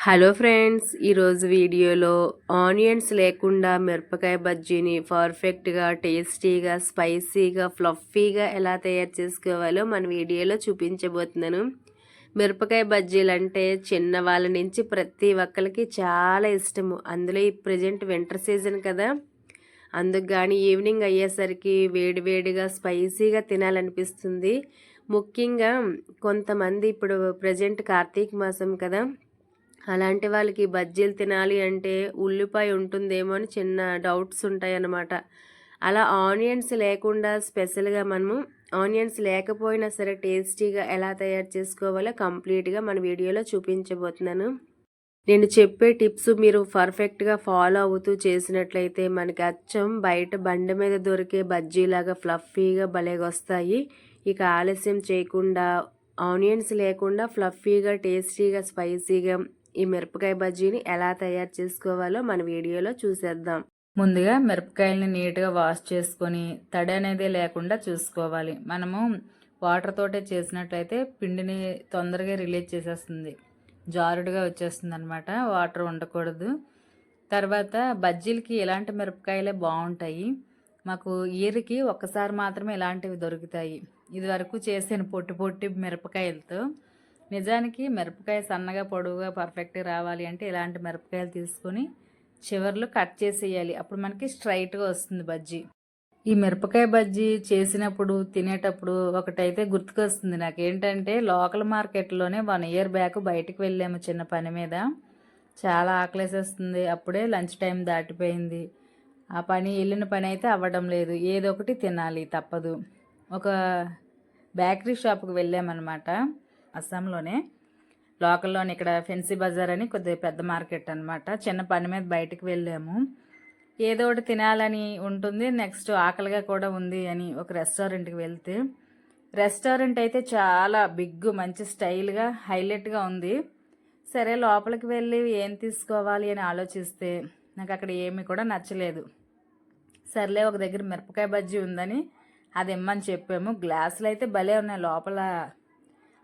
Hello friends, ఈరోజు వీడియోలో onions లేకుండా మిరపకాయ బజ్జీని పర్ఫెక్ట్గా, టేస్టీగా, స్పైసీగా, ఫ్లఫీగా ఎలా తయారు చేసుకోవాలో మన వీడియోలో చూపించబోతున్నాను. మిరపకాయ బజ్జీలు అంటే చిన్నవాళ్ళ నుంచి ప్రతి ఒక్కరికి చాలా ఇష్టము. అందులో ఈ ప్రజెంట్ వింటర్ సీజన్ కదా, అందుకు కానీ ఈవినింగ్ అయ్యేసరికి వేడివేడిగా స్పైసీగా తినాలనిపిస్తుంది. ముఖ్యంగా కొంతమంది ఇప్పుడు ప్రజెంట్ కార్తీక మాసం కదా, అలాంటి వాళ్ళకి బజ్జీలు తినాలి అంటే ఉల్లిపాయ ఉంటుందేమో అని చిన్న డౌట్స్ ఉంటాయన్నమాట. అలా ఆనియన్స్ లేకుండా స్పెషల్గా మనము ఆనియన్స్ లేకపోయినా సరే టేస్టీగా ఎలా తయారు చేసుకోవాలో కంప్లీట్గా మన వీడియోలో చూపించబోతున్నాను. నేను చెప్పే టిప్స్ మీరు పర్ఫెక్ట్గా ఫాలో అవుతూ చేసినట్లయితే మనకి అచ్చం బయట బండి మీద దొరికే బజ్జీలాగా ఫ్లఫీగా భలేగా వస్తాయి. ఇక ఆలస్యం చేయకుండా ఆనియన్స్ లేకుండా ఫ్లఫీగా, టేస్టీగా, స్పైసీగా ఈ మిరపకాయ బజ్జీని ఎలా తయారు చేసుకోవాలో మన వీడియోలో చూసేద్దాం. ముందుగా మిరపకాయలని నీట్గా వాష్ చేసుకొని తడి అనేది లేకుండా చూసుకోవాలి. మనము వాటర్ తోటే చేసినట్లయితే పిండిని తొందరగా రిలీజ్ చేసేస్తుంది, జారుడుగా వచ్చేస్తుంది అనమాట. వాటర్ ఉండకూడదు. తర్వాత బజ్జీలకి ఇలాంటి మిరపకాయలే బాగుంటాయి. మాకు ఇయర్కి ఒక్కసారి మాత్రమే ఇలాంటివి దొరుకుతాయి. ఇది వరకు చేసిన పొట్టి పొట్టి మిరపకాయలతో. నిజానికి మిరపకాయ సన్నగా పొడవుగా పర్ఫెక్ట్గా రావాలి అంటే ఇలాంటి మిరపకాయలు తీసుకొని చివర్లు కట్ చేసేయాలి. అప్పుడు మనకి స్ట్రైట్గా వస్తుంది బజ్జీ. ఈ మిరపకాయ బజ్జీ చేసినప్పుడు తినేటప్పుడు ఒకటైతే గుర్తుకొస్తుంది నాకేంటంటే, లోకల్ మార్కెట్లోనే 1 ఇయర్ బ్యాక్ బయటకు వెళ్ళాము చిన్న పని మీద. చాలా ఆకలేసేస్తుంది. అప్పుడే లంచ్ టైం దాటిపోయింది. ఆ వెళ్ళిన పని అయితే అవ్వడం లేదు. ఏదో ఒకటి తినాలి, తప్పదు. ఒక బేకరీ షాప్కి వెళ్ళామన్నమాట. అస్సాంలోనే లోకల్లోనే, ఇక్కడ ఫెన్సీ బజార్ అని కొద్దిగా పెద్ద మార్కెట్ అనమాట. చిన్న పని మీద బయటకు వెళ్ళాము. ఏదో ఒకటి తినాలని ఉంటుంది, నెక్స్ట్ ఆకలిగా కూడా ఉంది అని ఒక రెస్టారెంట్కి వెళ్తే, రెస్టారెంట్ అయితే చాలా బిగ్, మంచి స్టైల్గా, హైలైట్గా ఉంది. సరే లోపలికి వెళ్ళి ఏం తీసుకోవాలి అని ఆలోచిస్తే నాకు అక్కడ ఏమీ కూడా నచ్చలేదు. సర్లే ఒక దగ్గర మిరపకాయ బజ్జీ ఉందని అది ఇమ్మని చెప్పాము. గ్లాసులు అయితే భలే ఉన్నాయి. లోపల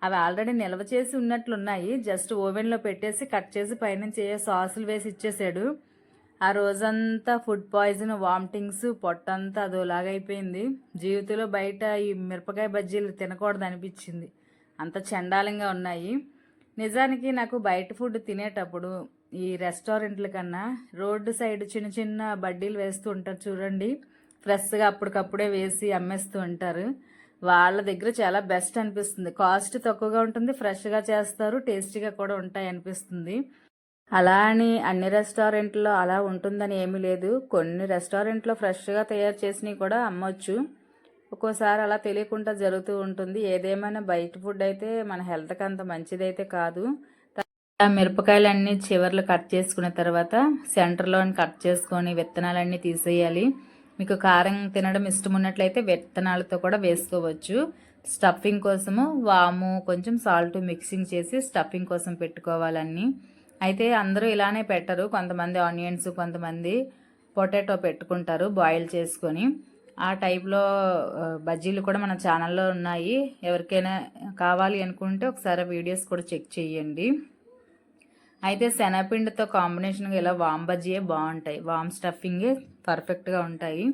అవి ఆల్రెడీ నిల్వ చేసి ఉన్నట్లున్నాయి. జస్ట్ ఓవెన్లో పెట్టేసి కట్ చేసి పైనుంచి సాసులు వేసి ఇచ్చేసాడు. ఆ రోజంతా ఫుడ్ పాయిజన్, వామిటింగ్స్, పొట్టంతా అదోలాగైపోయింది. జీవితంలో బయట ఈ మిరపకాయ బజ్జీలు తినకూడదు అనిపించింది, అంత చండాలంగా ఉన్నాయి. నిజానికి నాకు బయట ఫుడ్ తినేటప్పుడు ఈ రెస్టారెంట్ల కన్నా రోడ్డు సైడ్ చిన్న చిన్న బడ్డీలు వేస్తూ ఉంటారు చూడండి, ఫ్రెష్గా అప్పటికప్పుడే వేసి అమ్మేస్తూ ఉంటారు. వాళ్ళ దగ్గర చాలా బెస్ట్ అనిపిస్తుంది. కాస్ట్ తక్కువగా ఉంటుంది, ఫ్రెష్గా చేస్తారు, టేస్టీగా కూడా ఉంటాయి అనిపిస్తుంది. అలా అని అన్ని రెస్టారెంట్లో అలా ఉంటుందని ఏమీ లేదు. కొన్ని రెస్టారెంట్లో ఫ్రెష్గా తయారు చేసినవి కూడా అమ్మొచ్చు. ఒక్కోసారి అలా తెలియకుండా జరుగుతూ ఉంటుంది. ఏదేమైనా బయట ఫుడ్ అయితే మన హెల్త్కి అంత మంచిదైతే కాదు. మిరపకాయలన్నీ చివర్లు కట్ చేసుకున్న తర్వాత సెంటర్లో కట్ చేసుకొని విత్తనాలన్నీ తీసేయాలి. మీకు కారం తినడం ఇష్టం ఉన్నట్లయితే విత్తనాలతో కూడా వేసుకోవచ్చు. స్టఫింగ్ కోసము వాము, కొంచెం సాల్ట్ మిక్సింగ్ చేసి స్టఫింగ్ కోసం పెట్టుకోవాలన్నీ. అయితే అందరూ ఇలానే పెట్టరు, కొంతమంది ఆనియన్స్, కొంతమంది పొటాటో పెట్టుకుంటారు బాయిల్ చేసుకొని. ఆ టైప్లో బజ్జీలు కూడా మన ఛానల్లో ఉన్నాయి. ఎవరికైనా కావాలి అనుకుంటే ఒకసారి వీడియోస్ కూడా చెక్ చేయండి. అయితే శనగపిండితో కాంబినేషన్గా ఇలా వామ్ బజ్జీయే బాగుంటాయి. వామ్ స్టఫింగే పర్ఫెక్ట్గా ఉంటాయి.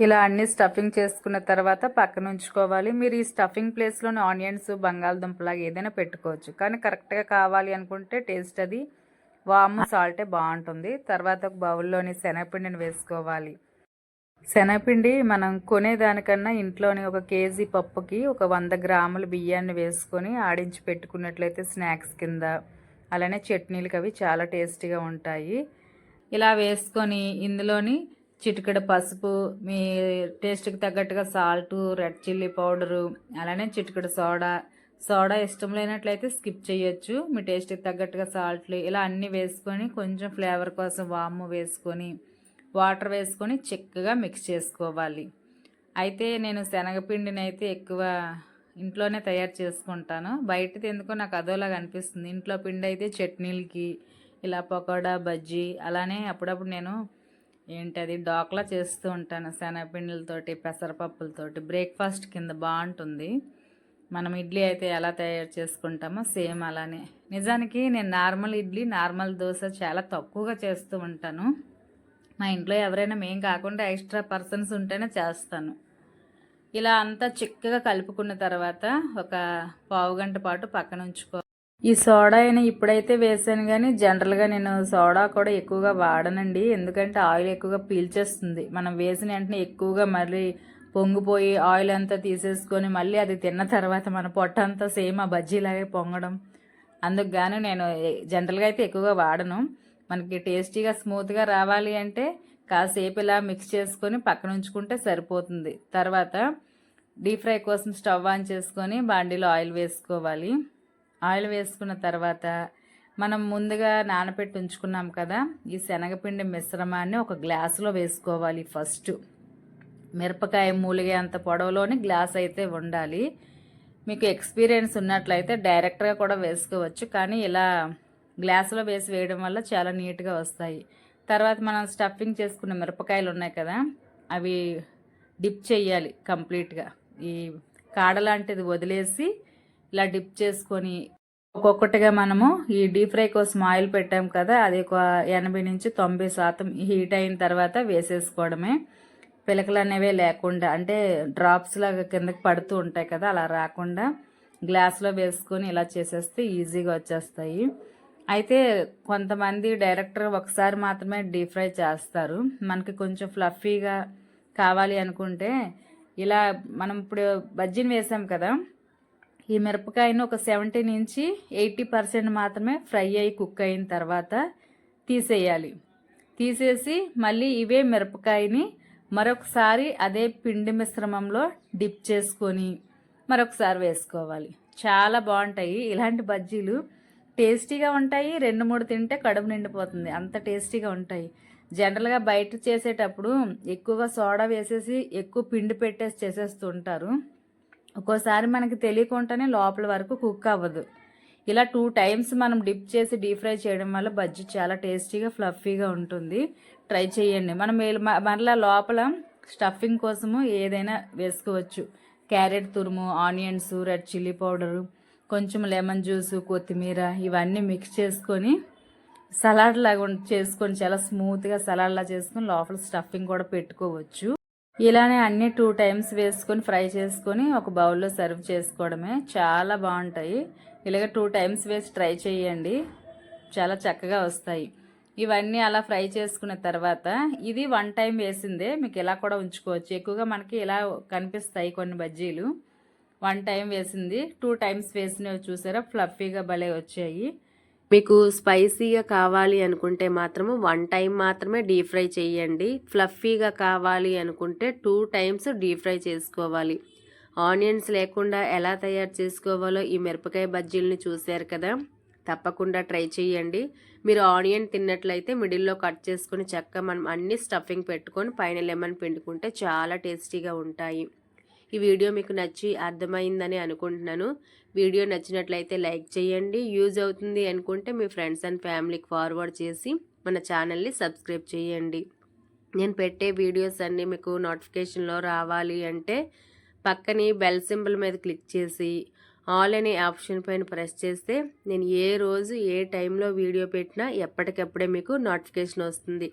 ఇలా అన్ని స్టఫింగ్ చేసుకున్న తర్వాత పక్కన ఉంచుకోవాలి. మీరు ఈ స్టఫింగ్ ప్లేస్లోని ఆనియన్స్, బంగాళదుంపలాగా ఏదైనా పెట్టుకోవచ్చు, కానీ కరెక్ట్గా కావాలి అనుకుంటే టేస్ట్ అది వామ్, సాల్టే బాగుంటుంది. తర్వాత ఒక బౌల్లోని శనగపిండిని వేసుకోవాలి. శనగపిండి మనం కొనేదానికన్నా ఇంట్లోని 1 కేజీ పప్పుకి ఒక 100 గ్రాముల బియ్యాన్ని వేసుకొని ఆడించి పెట్టుకున్నట్లయితే స్నాక్స్ కింద, అలానే చట్నీలకి అవి చాలా టేస్టీగా ఉంటాయి. ఇలా వేసుకొని ఇందులోని చిటికెడు పసుపు, మీ టేస్ట్కి తగ్గట్టుగా సాల్టు, రెడ్ చిల్లీ పౌడరు, అలానే చిటికెడు సోడా ఇష్టం లేనట్లయితే స్కిప్ చేయొచ్చు. మీ టేస్ట్కి తగ్గట్టుగా సాల్ట్లు ఇలా అన్నీ వేసుకొని కొంచెం ఫ్లేవర్ కోసం వాము వేసుకొని వాటర్ వేసుకొని చక్కగా మిక్స్ చేసుకోవాలి. అయితే నేను శనగపిండిని అయితే ఎక్కువ ఇంట్లోనే తయారు చేసుకుంటాను. బయటది ఎందుకో నాకు అదోలాగా అనిపిస్తుంది. ఇంట్లో పిండి అయితే చట్నీలకి, ఇలా పకోడా, బజ్జీ, అలానే అప్పుడప్పుడు నేను ఏంటది డోక్లా చేస్తూ ఉంటాను శనగపిండిలతోటి, పెసరపప్పులతోటి. బ్రేక్ఫాస్ట్ కింద బాగుంటుంది. మనం ఇడ్లీ అయితే ఎలా తయారు చేసుకుంటామో సేమ్ అలానే. నిజానికి నేను నార్మల్ ఇడ్లీ, నార్మల్ దోశ చాలా తక్కువగా చేస్తూ ఉంటాను. మా ఇంట్లో ఎవరైనా మేం కాకుండా ఎక్స్ట్రా పర్సన్స్ ఉంటేనే చేస్తాను. ఇలా అంతా చిక్కగా కలుపుకున్న తర్వాత ఒక పావుగంట పాటు పక్కన ఉంచుకో. ఈ సోడా అయినా ఇప్పుడైతే వేసాను కానీ జనరల్గా నేను సోడా కూడా ఎక్కువగా వాడనండి. ఎందుకంటే ఆయిల్ ఎక్కువగా పీల్చేస్తుంది. మనం వేసిన వెంటనే ఎక్కువగా మళ్ళీ పొంగిపోయి ఆయిల్ అంతా తీసేసుకొని మళ్ళీ అది తిన్న తర్వాత మన పొట్ట అంతా సేమ్ ఆ బజ్జీలాగే పొంగడం. అందుకు గాను నేను జనరల్గా అయితే ఎక్కువగా వాడను. మనకి టేస్టీగా స్మూత్గా రావాలి అంటే కాసేపు ఇలా మిక్స్ చేసుకొని పక్కన ఉంచుకుంటే సరిపోతుంది. తర్వాత డీప్ ఫ్రై కోసం స్టవ్ ఆన్ చేసుకొని బాండీలో ఆయిల్ వేసుకోవాలి. ఆయిల్ వేసుకున్న తర్వాత మనం ముందుగా నానబెట్టి ఉంచుకున్నాం కదా, ఈ శనగపిండి మిశ్రమాన్ని ఒక గ్లాసులో వేసుకోవాలి. ఫస్ట్ మిరపకాయ మూలిగే అంత పొడవులోని గ్లాస్ అయితే ఉండాలి. మీకు ఎక్స్పీరియన్స్ ఉన్నట్లయితే డైరెక్ట్గా కూడా వేసుకోవచ్చు, కానీ ఇలా గ్లాసులో వేసి వేయడం వల్ల చాలా నీట్గా వస్తాయి. తర్వాత మనం స్టఫింగ్ చేసుకున్న మిరపకాయలు ఉన్నాయి కదా, అవి డిప్ చేయాలి కంప్లీట్గా. ఈ కాడ లాంటిది వదిలేసి ఇలా డిప్ చేసుకొని ఒక్కొక్కటిగా మనము ఈ డీప్ ఫ్రై కోసం ఆయిల్ పెట్టాం కదా, అది ఒక 80-90% హీట్ అయిన తర్వాత వేసేసుకోవడమే. పిలకలు అనేవే లేకుండా, అంటే డ్రాప్స్ లాగా కిందకి పడుతూ ఉంటాయి కదా, అలా రాకుండా గ్లాస్లో వేసుకొని ఇలా చేసేస్తే ఈజీగా వచ్చేస్తాయి. అయితే కొంతమంది డైరెక్ట్గా ఒకసారి మాత్రమే డీప్ ఫ్రై చేస్తారు. మనకి కొంచెం ఫ్లఫీగా కావాలి అనుకుంటే ఇలా మనం ఇప్పుడు బజ్జీని వేసాం కదా, ఈ మిరపకాయను ఒక 70-80% మాత్రమే ఫ్రై అయ్యి కుక్ అయిన తర్వాత తీసేయాలి. తీసేసి మళ్ళీ ఇవే మిరపకాయని మరొకసారి అదే పిండి మిశ్రమంలో డిప్ చేసుకొని మరొకసారి వేసుకోవాలి. చాలా బాగుంటాయి ఇలాంటి బజ్జీలు. టేస్టీగా ఉంటాయి. 2-3 తింటే కడుపు నిండిపోతుంది, అంత టేస్టీగా ఉంటాయి. జనరల్గా బయట చేసేటప్పుడు ఎక్కువగా సోడా వేసేసి ఎక్కువ పిండి పెట్టేసి చేసేస్తూ ఉంటారు. ఒక్కోసారి మనకి తెలియకుండానే లోపల వరకు కుక్ అవ్వదు. ఇలా 2 టైమ్స్ మనం డిప్ చేసి డీప్ ఫ్రై చేయడం వల్ల బజ్జీ చాలా టేస్టీగా ఫ్లఫీగా ఉంటుంది. ట్రై చేయండి. మనం మరలా లోపల స్టఫింగ్ కోసము ఏదైనా వేసుకోవచ్చు. క్యారెట్ తురుము, ఆనియన్స్, రెడ్ చిల్లీ పౌడరు, కొంచెం లెమన్ జ్యూసు, కొత్తిమీర ఇవన్నీ మిక్స్ చేసుకొని సలాడ్ లాగా చేసుకొని చాలా స్మూత్గా సలాడ్లా చేసుకొని లోపల స్టఫింగ్ కూడా పెట్టుకోవచ్చు. ఇలానే అన్ని 2 టైమ్స్ వేసుకొని ఫ్రై చేసుకొని ఒక బౌల్లో సర్వ్ చేసుకోవడమే. చాలా బాగుంటాయి. ఇలాగ 2 టైమ్స్ వేసి ట్రై చేయండి, చాలా చక్కగా వస్తాయి. ఇవన్నీ అలా ఫ్రై చేసుకున్న తర్వాత ఇది 1 టైం వేసిందే, మీకు ఇలా కూడా ఉంచుకోవచ్చు. ఎక్కువగా మనకి ఇలా కనిపిస్తాయి కొన్ని బజ్జీలు. 1 టైం వేసింది, 2 టైమ్స్ వేసినవి చూసారా ఫ్లఫీగా భలే వచ్చాయి. మీకు స్పైసీగా కావాలి అనుకుంటే మాత్రము 1 టైం మాత్రమే డీప్ ఫ్రై చేయండి. ఫ్లఫీగా కావాలి అనుకుంటే 2 టైమ్స్ డీప్ ఫ్రై చేసుకోవాలి. ఆనియన్స్ లేకుండా ఎలా తయారు చేసుకోవాలో ఈ మిరపకాయ బజ్జీలని చూశారు కదా, తప్పకుండా ట్రై చేయండి. మీరు ఆనియన్ తిన్నట్లయితే మిడిల్లో కట్ చేసుకొని చక్కగా మనం అన్ని స్టఫింగ్ పెట్టుకొని పైన లెమన్ పిండుకుంటే చాలా టేస్టీగా ఉంటాయి. ఈ వీడియో మీకు నచ్చి అర్థమైందని అనుకుంటున్నాను. వీడియో నచ్చినట్లయితే లైక్ చేయండి. యూజ్ అవుతుంది అనుకుంటే మీ ఫ్రెండ్స్ అండ్ ఫ్యామిలీకి ఫార్వర్డ్ చేసి మన ఛానల్ని సబ్స్క్రైబ్ చేయండి. నేను పెట్టే వీడియోస్ అన్నీ మీకు నోటిఫికేషన్లో రావాలి అంటే పక్కనే బెల్ సింబల్ మీద క్లిక్ చేసి ఆల్ అనే ఆప్షన్ పైన ప్రెస్ చేస్తే నేను ఏ రోజు ఏ టైంలో వీడియో పెట్టినా ఎప్పటికప్పుడే మీకు నోటిఫికేషన్ వస్తుంది.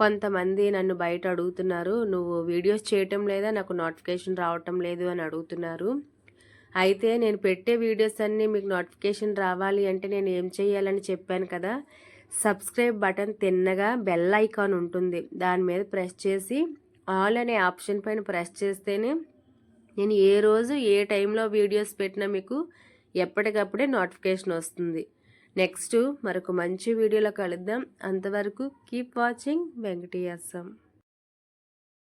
కొంతమంది నన్ను బయట అడుగుతున్నారు, నువ్వు వీడియోస్ చేయటం లేదా, నాకు నోటిఫికేషన్ రావటం లేదు అని అడుగుతున్నారు. అయితే నేను పెట్టే వీడియోస్ అన్నీ మీకు నోటిఫికేషన్ రావాలి అంటే నేను ఏం చేయాలని చెప్పాను కదా, సబ్స్క్రైబ్ బటన్ తిన్నగా బెల్ ఐకాన్ ఉంటుంది, దాని మీద ప్రెస్ చేసి ఆల్ అనే ఆప్షన్ పైన ప్రెస్ చేస్తేనే నేను ఏ రోజు ఏ టైంలో వీడియోస్ పెట్టినా మీకు ఎప్పటికప్పుడే నోటిఫికేషన్ వస్తుంది. నెక్స్ట్ మరొక మంచి వీడియోలో కలుద్దాం. అంతవరకు కీప్ వాచింగ్ వెంకటేశం.